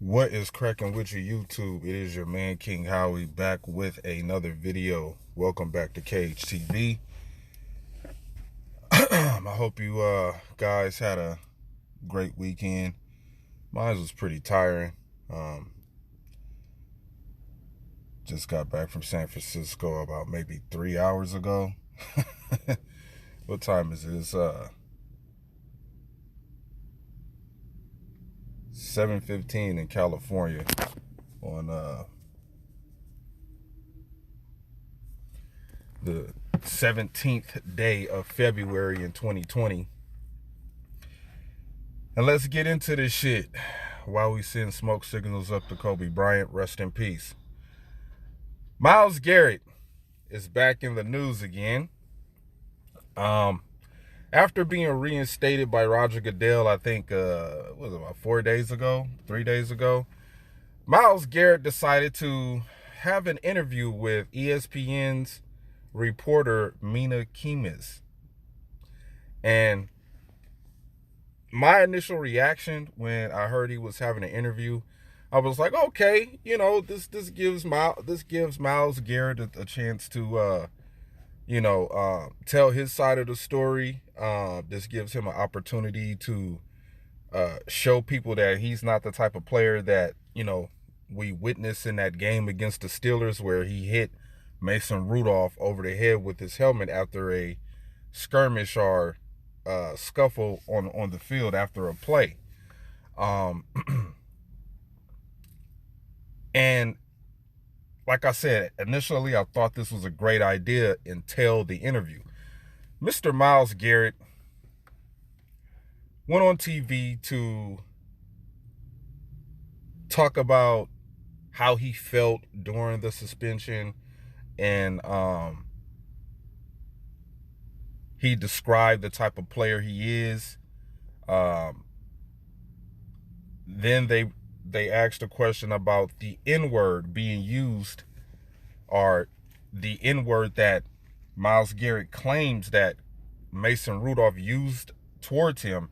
What is cracking with your YouTube? It is your man King Howie back with another video. Welcome back to Cage TV. I hope you guys had a great weekend. Mine was pretty tiring. Just got back from San Francisco about maybe 3 hours ago. What time is it? It's 7:15 in California on the 17th day of February in 2020. And let's get into this shit while we send smoke signals up to Kobe Bryant. Rest in peace. Myles Garrett is back in the news again. After being reinstated by Roger Goodell, I think, what was it, about 4 days ago, 3 days ago, Myles Garrett decided to have an interview with ESPN's reporter Mina Kimes. And my initial reaction when I heard he was having an interview, I was like, okay, you know, this gives Myles Garrett a chance to tell his side of the story. This gives him an opportunity to show people that he's not the type of player that, we witnessed in that game against the Steelers where he hit Mason Rudolph over the head with his helmet after a skirmish or scuffle on the field after a play. And like I said, initially I thought this was a great idea until the interview. Mr. Myles Garrett went on TV to talk about how he felt during the suspension, and he described the type of player he is. Then they asked a question about the N-word being used, or the N-word that Myles Garrett claims that Mason Rudolph used towards him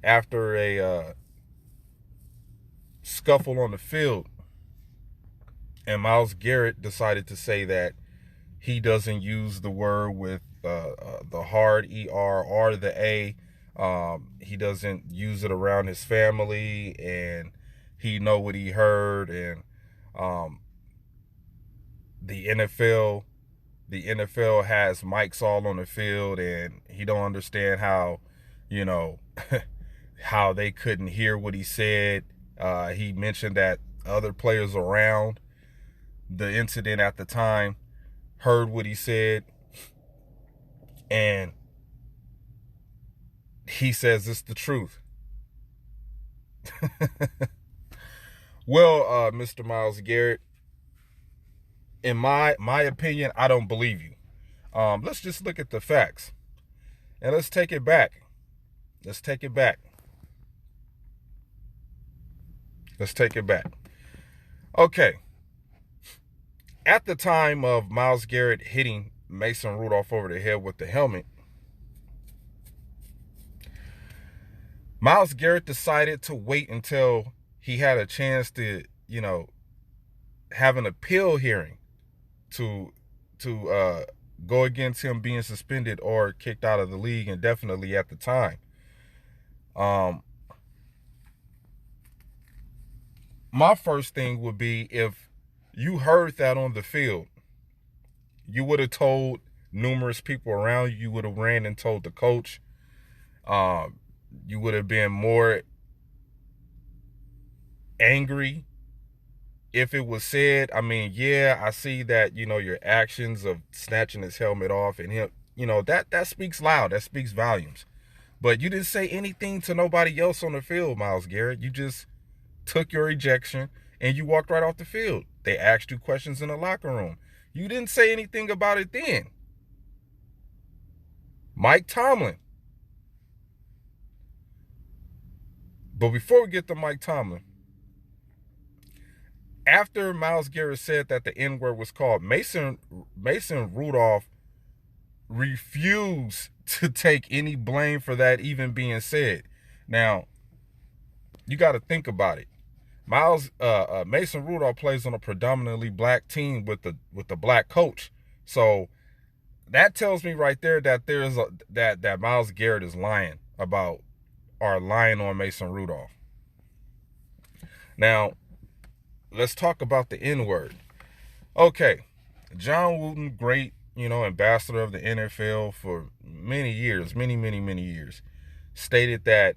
after a scuffle on the field. And Myles Garrett decided to say that he doesn't use the word with the hard ER or the A. He doesn't use it around his family, and he know what he heard. And the NFL has mics all on the field, and he don't understand how, how they couldn't hear what he said. He mentioned that other players around the incident at the time heard what he said, and he says it's the truth. Well, Mr. Myles Garrett, in my opinion, I don't believe you. Let's just look at the facts, and let's take it back. Let's take it back. Okay. At the time of Myles Garrett hitting Mason Rudolph over the head with the helmet, Myles Garrett decided to wait until he had a chance to, have an appeal hearing to go against him being suspended or kicked out of the league indefinitely at the time. My first thing would be, if you heard that on the field, you would have told numerous people around you. You would have ran and told the coach. You would have been more angry if it was said. I mean, yeah, I see that, your actions of snatching his helmet off and him, that speaks loud. That speaks volumes. But you didn't say anything to nobody else on the field, Myles Garrett. You just took your ejection and you walked right off the field. They asked you questions in the locker room. You didn't say anything about it then. Mike Tomlin. But before we get to Mike Tomlin, after Myles Garrett said that the N-word was called, Mason Rudolph refused to take any blame for that even being said. Now, you got to think about it. Mason Rudolph plays on a predominantly black team with the black coach. So that tells me right there that that Myles Garrett is lying about or lying on Mason Rudolph. Now, let's talk about the N-word. Okay, John Wooden, great, ambassador of the NFL for many years, many years, stated that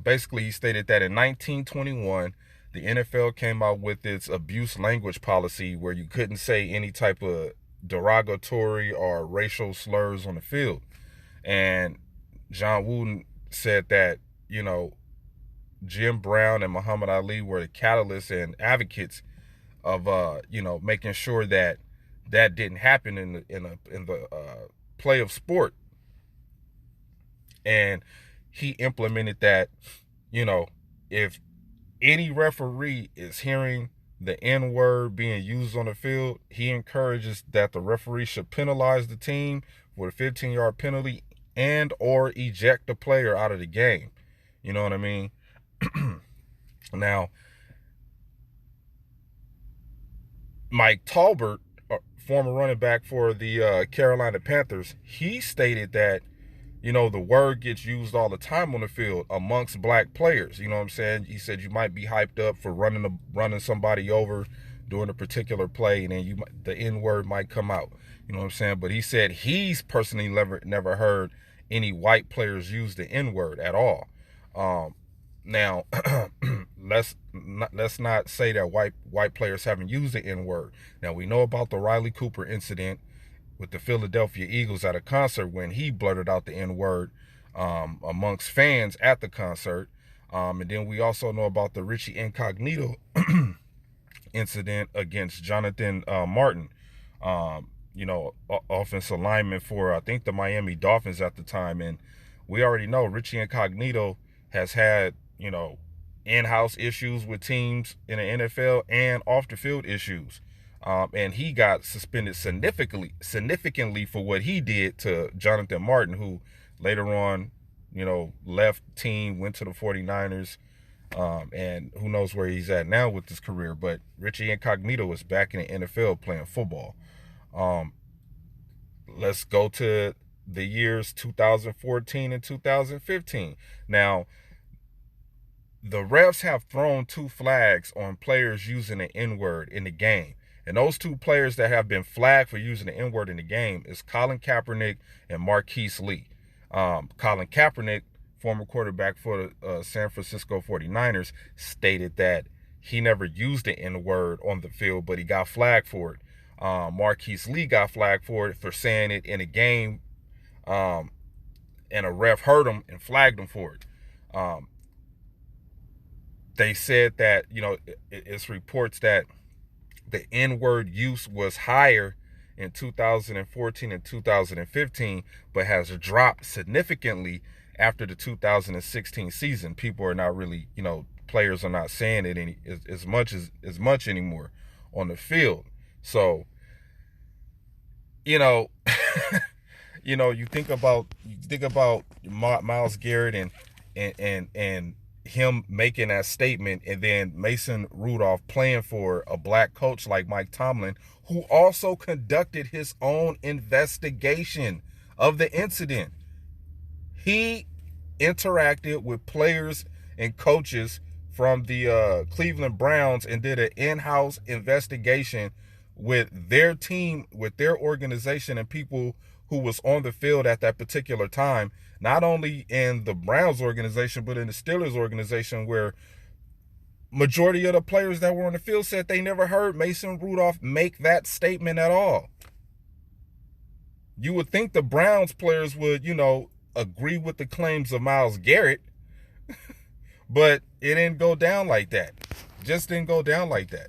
basically he stated that in 1921, the NFL came out with its abuse language policy where you couldn't say any type of derogatory or racial slurs on the field. And John Wooden said that, Jim Brown and Muhammad Ali were the catalysts and advocates of making sure that that didn't happen in the play of sport. And he implemented that, if any referee is hearing the N-word being used on the field, he encourages that the referee should penalize the team with a 15-yard penalty and or eject the player out of the game. You know what I mean? Now, Mike Tolbert, former running back for the Carolina Panthers, he stated that, the word gets used all the time on the field amongst black players. You know what I'm saying? He said you might be hyped up for running somebody over during a particular play, and then the N-word might come out. You know what I'm saying? But he said he's personally never heard any white players use the N-word at all. Now, let's not say that white players haven't used the N-word. Now, we know about the Riley Cooper incident with the Philadelphia Eagles at a concert when he blurted out the N-word amongst fans at the concert. And then we also know about the Richie Incognito incident against Jonathan Martin, offensive lineman for, I think, the Miami Dolphins at the time. And we already know Richie Incognito has had, in-house issues with teams in the NFL and off-the-field issues. And he got suspended significantly for what he did to Jonathan Martin, who later on, left team, went to the 49ers, and who knows where he's at now with his career. But Richie Incognito is back in the NFL playing football. Let's go to the years 2014 and 2015. Now, the refs have thrown 2 flags on players using the N-word in the game. And those 2 players that have been flagged for using the N-word in the game is Colin Kaepernick and Marquise Lee. Colin Kaepernick, former quarterback for the San Francisco 49ers, stated that he never used the N-word on the field, but he got flagged for it. Marquise Lee got flagged for it for saying it in a game, and a ref heard him and flagged him for it. They said that, it's reports that the N-word use was higher in 2014 and 2015, but has dropped significantly after the 2016 season. People are not really, players are not saying it as much anymore on the field. So, you think about Myles Garrett and him making that statement, and then Mason Rudolph playing for a black coach like Mike Tomlin, who also conducted his own investigation of the incident. He interacted with players and coaches from the Cleveland Browns and did an in-house investigation with their team, with their organization, and people who was on the field at that particular time, not only in the Browns organization, but in the Steelers organization, where majority of the players that were on the field said they never heard Mason Rudolph make that statement at all. You would think the Browns players would, agree with the claims of Myles Garrett, but it didn't go down like that. Just didn't go down like that.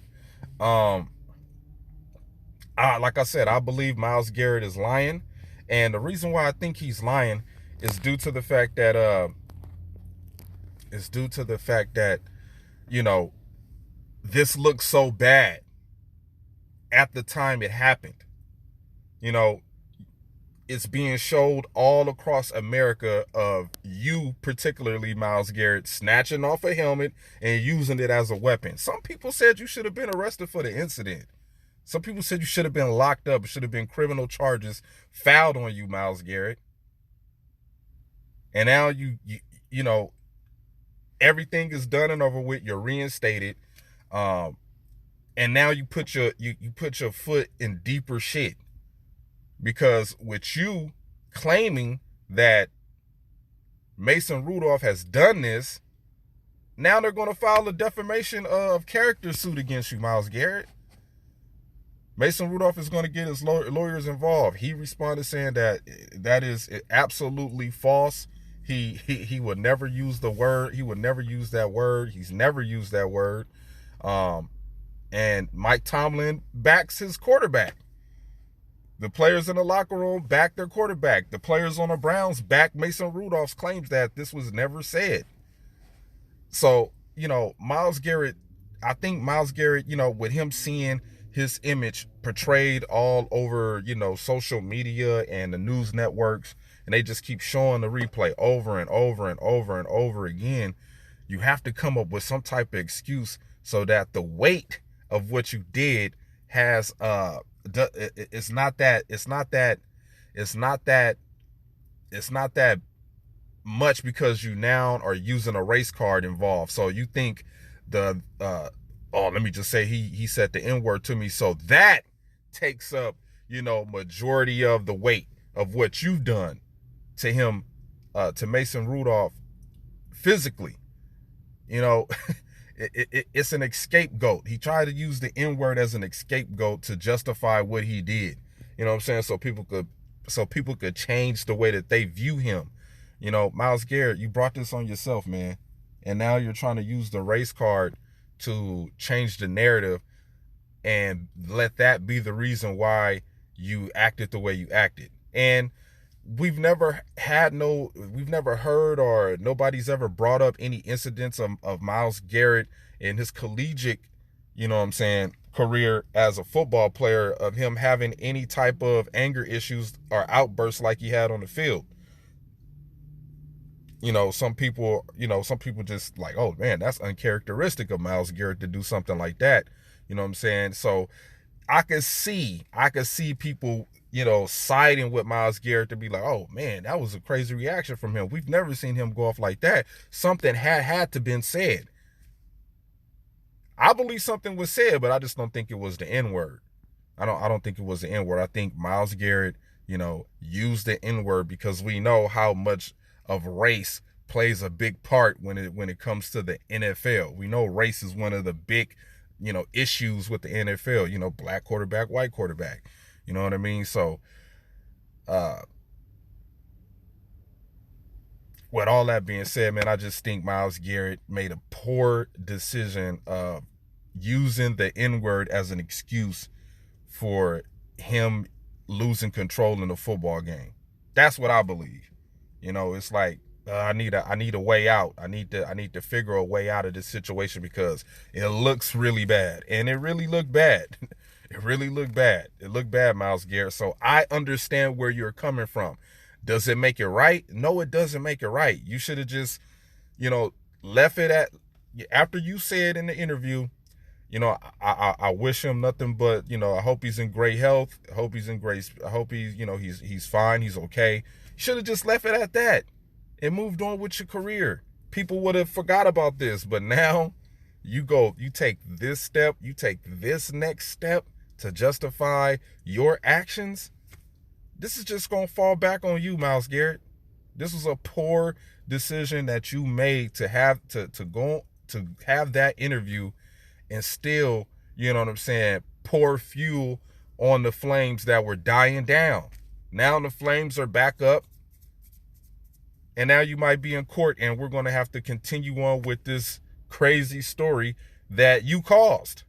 Like I said, I believe Myles Garrett is lying. And the reason why I think he's lying is due to the fact that this looks so bad at the time it happened. it's being showed all across America of you, particularly Myles Garrett, snatching off a helmet and using it as a weapon. Some people said you should have been arrested for the incident. Some people said you should have been locked up. It should have been criminal charges filed on you, Myles Garrett. And now you know, everything is done and over with. You're reinstated. And now you put your foot in deeper shit. Because with you claiming that Mason Rudolph has done this, now they're going to file a defamation of character suit against you, Myles Garrett. Mason Rudolph is going to get his lawyers involved. He responded saying that is absolutely false. He would never use the word. He would never use that word. He's never used that word. And Mike Tomlin backs his quarterback. The players in the locker room back their quarterback. The players on the Browns back Mason Rudolph's claims that this was never said. So, Myles Garrett, I think Myles Garrett, with him seeing his image portrayed all over, social media and the news networks, and they just keep showing the replay over and over and over and over again, you have to come up with some type of excuse so that the weight of what you did has it's not that much, because you now are using a race card involved. So you think let me just say he said the N-word to me, so that takes up majority of the weight of what you've done to him, to Mason Rudolph physically. It's an scapegoat. He tried to use the N-word as an scapegoat to justify what he did. You know what I'm saying? So people could change the way that they view him. Myles Garrett, you brought this on yourself, man. And now you're trying to use the race card to change the narrative and let that be the reason why you acted the way you acted. And we've never heard, or nobody's ever brought up any incidents of Myles Garrett in his collegiate, career as a football player, of him having any type of anger issues or outbursts like he had on the field. Some people just like, oh man, that's uncharacteristic of Myles Garrett to do something like that. You know what I'm saying? So I could see people, siding with Myles Garrett to be like, oh man, that was a crazy reaction from him. We've never seen him go off like that. Something had to been said. I believe something was said, but I just don't think it was the N-word. I don't think it was the N-word. I think Myles Garrett, used the N-word because we know how much of race plays a big part when it comes to the NFL. We know race is one of the big, issues with the NFL, black quarterback, white quarterback. You know what I mean? So, with all that being said, man, I just think Myles Garrett made a poor decision of using the N-word as an excuse for him losing control in the football game. That's what I believe. It's like, I need a way out. I need to figure a way out of this situation because it looks really bad. And it really looked bad. It really looked bad. It looked bad, Myles Garrett. So I understand where you're coming from. Does it make it right? No, it doesn't make it right. You should have just, left it at, after you said in the interview, I wish him nothing but, I hope he's in great health. I hope he's he's fine. He's okay. You should have just left it at that and moved on with your career. People would have forgot about this, but now you take this step, you take this next step to justify your actions. This is just going to fall back on you, Myles Garrett. This was a poor decision that you made to have to have that interview and still, pour fuel on the flames that were dying down. Now the flames are back up. And now you might be in court, and we're going to have to continue on with this crazy story that you caused.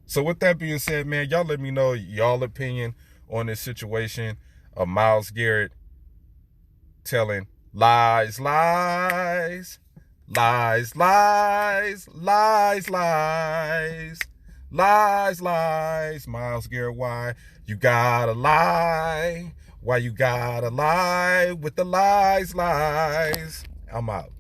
So with that being said, man, y'all let me know y'all opinion on this situation of Myles Garrett telling lies, lies, lies, lies, lies, lies, Lies, lies, Myles Garrett, why you gotta lie? Why you gotta lie with the lies, lies? I'm out.